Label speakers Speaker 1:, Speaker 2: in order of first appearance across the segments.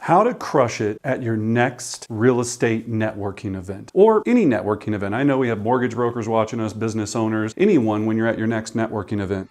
Speaker 1: How to crush it at your next real estate networking event or any networking event. I know we have mortgage brokers watching us, business owners, anyone when you're at your next networking event.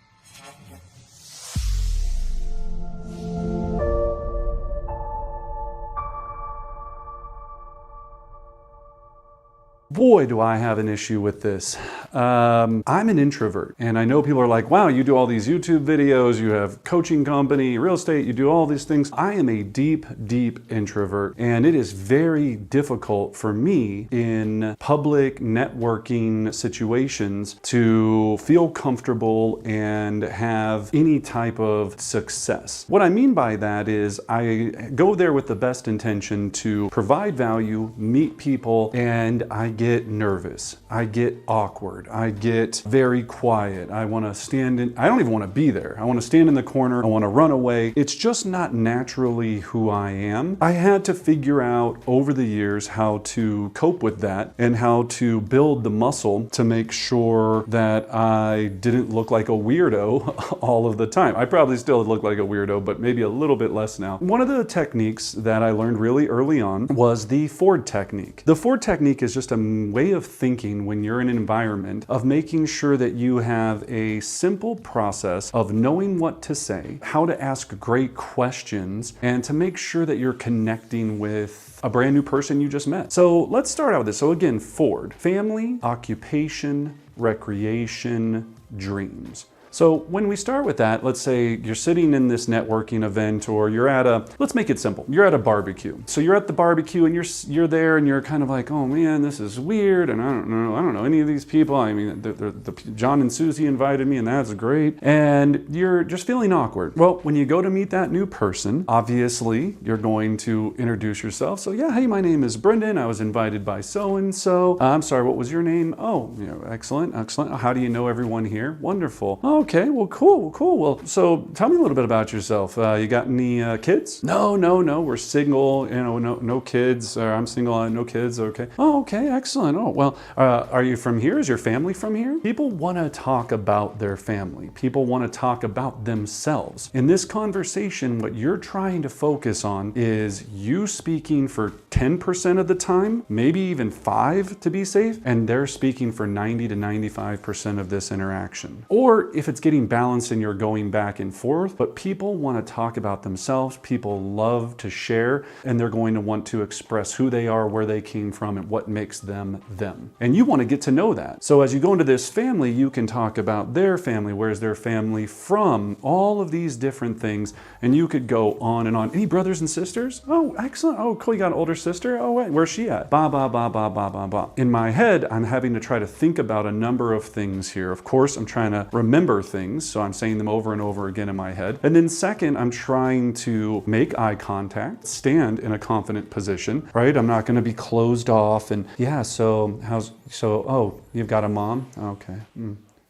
Speaker 1: Boy, do I have an issue with this. I'm an introvert, and I know people are like, wow, you do all these YouTube videos, you have coaching company, real estate, you do all these things. I am a deep, deep introvert, and it is very difficult for me in public networking situations to feel comfortable and have any type of success. What I mean by that is I go there with the best intention to provide value, meet people, and I get nervous. I get awkward. I get very quiet. I want to stand in, I don't even want to be there. I want to stand in the corner. I want to run away. It's just not naturally who I am. I had to figure out over the years how to cope with that and how to build the muscle to make sure that I didn't look like a weirdo all of the time. I probably still look like a weirdo, but maybe a little bit less now. One of the techniques that I learned really early on was the Ford technique. The Ford technique is just a way of thinking when you're in an environment of making sure that you have a simple process of knowing what to say, how to ask great questions, and to make sure that you're connecting with a brand new person you just met. So let's start out with this. So again, Ford: family, occupation, recreation, dreams. So when we start with that, let's say you're sitting in this networking event, or you're at a, let's make it simple, you're at a barbecue. So you're at the barbecue and you're there and you're kind of like, oh man, this is weird, and I don't know any of these people. I mean, John and Susie invited me and that's great. And you're just feeling awkward. Well, when you go to meet that new person, obviously you're going to introduce yourself. So yeah, hey, my name is Brendan. I was invited by so-and-so. I'm sorry, what was your name? Oh, excellent. How do you know everyone here? Wonderful. Okay, well, cool. Well, so tell me a little bit about yourself. You got any kids? No, we're single, no kids. I'm single, no kids, okay. Oh, okay, excellent. Oh, well, are you from here? Is your family from here? People want to talk about their family. People want to talk about themselves. In this conversation, what you're trying to focus on is you speaking for 10% of the time, maybe even 5 to be safe, and they're speaking for 90 to 95% of this interaction. Or if it's getting balanced and you're going back and forth, but people want to talk about themselves. People love to share, and they're going to want to express who they are, where they came from, and what makes them them. And you want to get to know that. So as you go into this family, you can talk about their family, where's their family from, all of these different things, and you could go on and on. Any brothers and sisters? Oh, excellent. Oh, cool, you got an older sister? Oh, wait, where's she at? Ba. In my head, I'm having to try to think about a number of things here. Of course, I'm trying to remember things, so I'm saying them over and over again in my head. And then second, I'm trying to make eye contact, stand in a confident position, right? I'm not going to be closed off and yeah, oh, you've got a mom? Okay.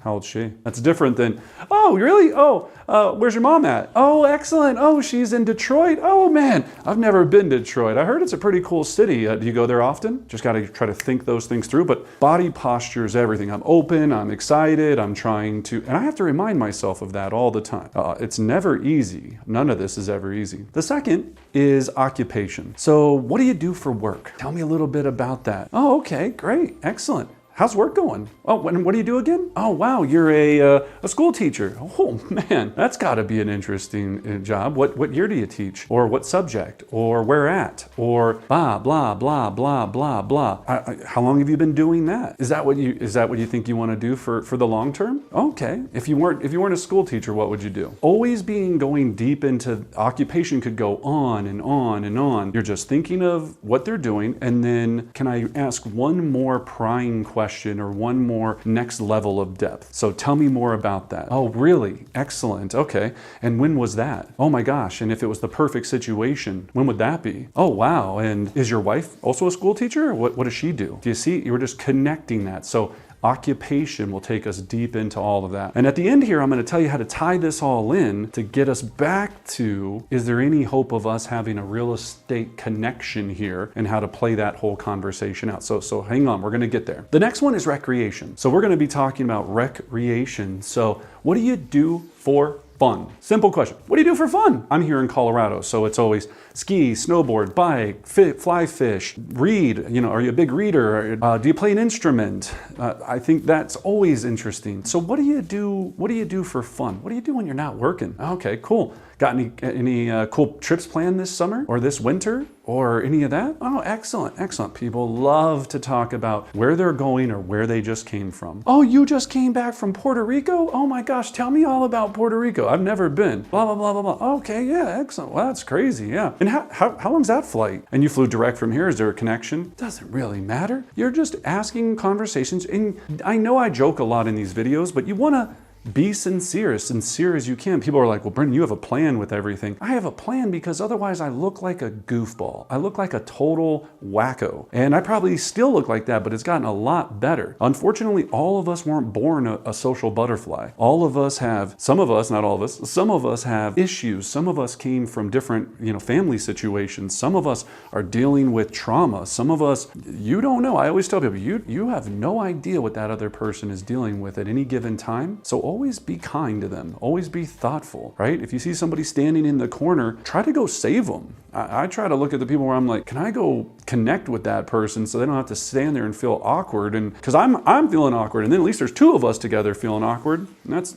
Speaker 1: How old's she? That's different than, oh, really? Oh, where's your mom at? Oh, excellent. Oh, she's in Detroit. Oh, man, I've never been to Detroit. I heard it's a pretty cool city. Do you go there often? Just got to try to think those things through. But body posture is everything. I'm open. I'm excited. I'm trying to, and I have to remind myself of that all the time. It's never easy. None of this is ever easy. The second is occupation. So what do you do for work? Tell me a little bit about that. Oh, okay, great, excellent. How's work going? Oh, what do you do again? Oh, wow, you're a school teacher. Oh, man, that's got to be an interesting job. What year do you teach? Or what subject? Or where at? Or blah, blah, blah, blah, blah, blah. How long have you been doing that? Is that what you think you want to do for the long term? Okay. If you weren't a school teacher, what would you do? Always going deep into occupation could go on and on and on. You're just thinking of what they're doing, and then can I ask one more prying question or one more next level of depth? So tell me more about that. Oh, really? Excellent. Okay. And when was that? Oh my gosh. And if it was the perfect situation, when would that be? Oh, wow. And is your wife also a school teacher? What does she do? Do you see? You're just connecting that. So occupation will take us deep into all of that. And at the end here, I'm going to tell you how to tie this all in to get us back to, is there any hope of us having a real estate connection here, and how to play that whole conversation out. So hang on, we're going to get there. The next one is recreation. So we're going to be talking about recreation. So what do you do for fun? Simple question. What do you do for fun? I'm here in Colorado, so it's always ski, snowboard, bike, fly fish, read. You know, are you a big reader? Do you play an instrument? I think that's always interesting. So what do you do? What do you do for fun? What do you do when you're not working? Okay, cool. Got any cool trips planned this summer or this winter or any of that? Oh, excellent, excellent. People love to talk about where they're going or where they just came from. Oh, you just came back from Puerto Rico? Oh my gosh, tell me all about Puerto Rico. I've never been. Blah, blah, blah, blah, blah. Okay, yeah, excellent. Well, that's crazy, yeah. And how long's that flight? And you flew direct from here? Is there a connection? Doesn't really matter. You're just asking conversations. And I know I joke a lot in these videos, but you want to be sincere as you can. People are like, well, Brendan, you have a plan with everything. I have a plan because otherwise I look like a goofball. I look like a total wacko. And I probably still look like that, but it's gotten a lot better. Unfortunately, all of us weren't born a social butterfly. All of us have, some of us, not all of us, some of us have issues. Some of us came from different, family situations. Some of us are dealing with trauma. Some of us, you don't know. I always tell people, you have no idea what that other person is dealing with at any given time. So always be kind to them. Always be thoughtful, right? If you see somebody standing in the corner, try to go save them. I try to look at the people where I'm like, can I go connect with that person so they don't have to stand there and feel awkward? And because I'm feeling awkward, and then at least there's two of us together feeling awkward. And that's,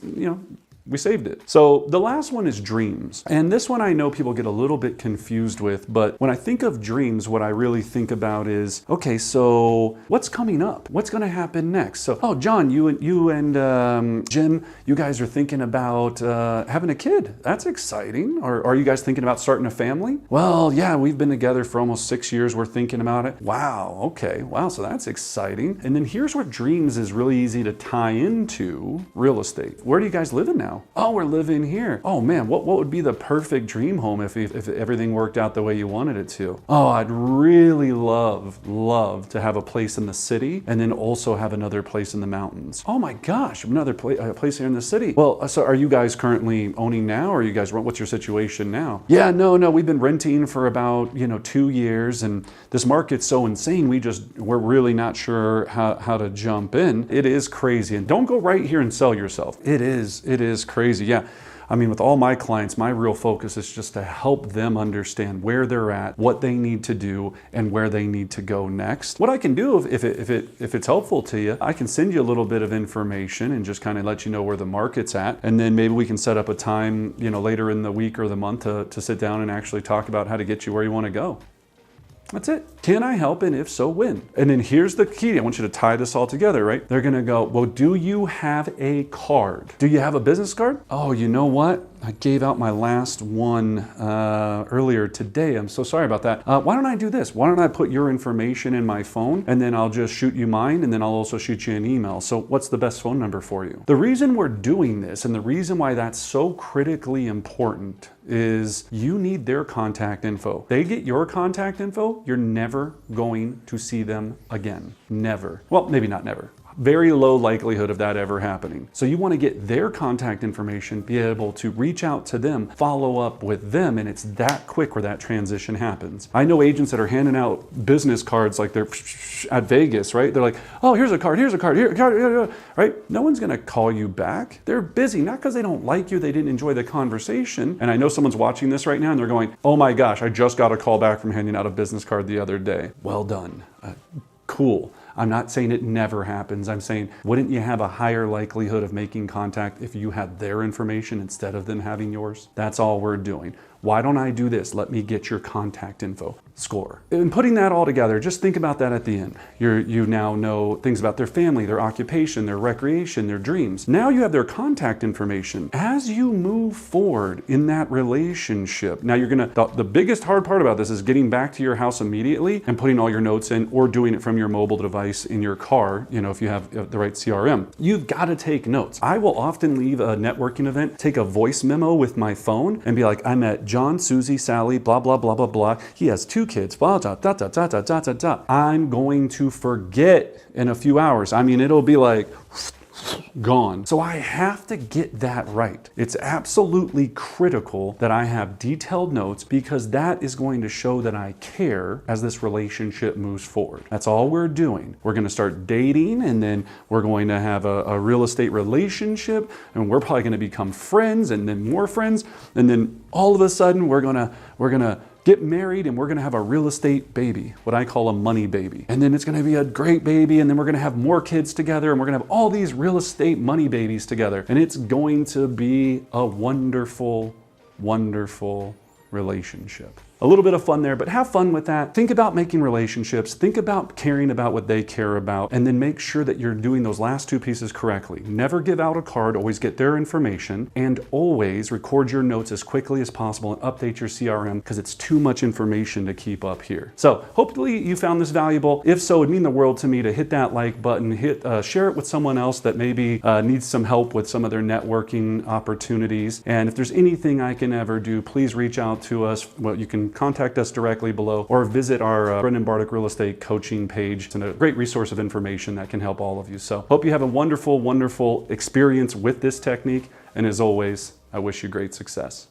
Speaker 1: we saved it. So the last one is dreams. And this one I know people get a little bit confused with, but when I think of dreams, what I really think about is, okay, so what's coming up? What's gonna happen next? So, oh, John, you and Jim, you guys are thinking about having a kid. That's exciting. Or are you guys thinking about starting a family? Well, yeah, we've been together for almost 6 years. We're thinking about it. Wow, okay, wow, so that's exciting. And then here's where dreams is really easy to tie into real estate. Where do you guys live in now? Oh, we're living here. Oh man, what would be the perfect dream home if everything worked out the way you wanted it to? Oh, I'd really love to have a place in the city and then also have another place in the mountains. Oh my gosh, another place here in the city. Well, so are you guys currently owning now, or are you guys, what's your situation now? Yeah, no, we've been renting for about 2 years, and this market's so insane, we're really not sure how to jump in. It is crazy, and don't go right here and sell yourself. It is crazy, yeah. I mean, with all my clients, my real focus is just to help them understand where they're at, what they need to do, and where they need to go next. What I can do, if it's helpful to you, I can send you a little bit of information and just kind of let you know where the market's at. And then maybe we can set up a time, later in the week or the month to sit down and actually talk about how to get you where you want to go. That's it. Can I help? And if so, when? And then here's the key. I want you to tie this all together, right? They're going to go, well, do you have a card? Do you have a business card? Oh, you know what? I gave out my last one earlier today. I'm so sorry about that. Why don't I do this? Why don't I put your information in my phone, and then I'll just shoot you mine, and then I'll also shoot you an email. So what's the best phone number for you? The reason we're doing this, and the reason why that's so critically important, is you need their contact info. They get your contact info, you're never going to see them again. Never. Well, maybe not never. Very low likelihood of that ever happening. So you want to get their contact information, be able to reach out to them, follow up with them, and it's that quick where that transition happens. I know agents that are handing out business cards like they're at Vegas, right? They're like, oh, here's a card, here, right? No one's going to call you back. They're busy, not because they don't like you, they didn't enjoy the conversation. And I know someone's watching this right now and they're going, oh my gosh, I just got a call back from handing out a business card the other day. Well done. Cool. I'm not saying it never happens. I'm saying, wouldn't you have a higher likelihood of making contact if you had their information instead of them having yours? That's all we're doing. Why don't I do this? Let me get your contact info. Score. And putting that all together, just think about that at the end. You now know things about their family, their occupation, their recreation, their dreams. Now you have their contact information. As you move forward in that relationship, now the biggest hard part about this is getting back to your house immediately and putting all your notes in, or doing it from your mobile device in your car, if you have the right CRM. You've got to take notes. I will often leave a networking event, take a voice memo with my phone and be like, I met John, Susie, Sally, blah, blah, blah, blah, blah. He has 2 kids, blah, blah, blah, blah, blah, blah, blah, blah. I'm going to forget in a few hours. I mean, it'll be like, gone. So I have to get that right. It's absolutely critical that I have detailed notes because that is going to show that I care as this relationship moves forward. That's all we're doing. We're going to start dating, and then we're going to have a real estate relationship, and we're probably going to become friends, and then more friends, and then all of a sudden we're gonna get married, and we're gonna have a real estate baby, what I call a money baby. And then it's gonna be a great baby, and then we're gonna have more kids together, and we're gonna have all these real estate money babies together. And it's going to be a wonderful, wonderful relationship. A little bit of fun there, but have fun with that. Think about making relationships. Think about caring about what they care about, and then make sure that you're doing those last two pieces correctly. Never give out a card, always get their information, and always record your notes as quickly as possible and update your CRM because it's too much information to keep up here. So hopefully you found this valuable. If so, it'd mean the world to me to hit that like button, share it with someone else that maybe needs some help with some of their networking opportunities. And if there's anything I can ever do, please reach out to us. Well, you can contact us directly below or visit our Brendan Bartic real estate coaching page. It's a great resource of information that can help all of you. So hope you have a wonderful, wonderful experience with this technique. And as always, I wish you great success.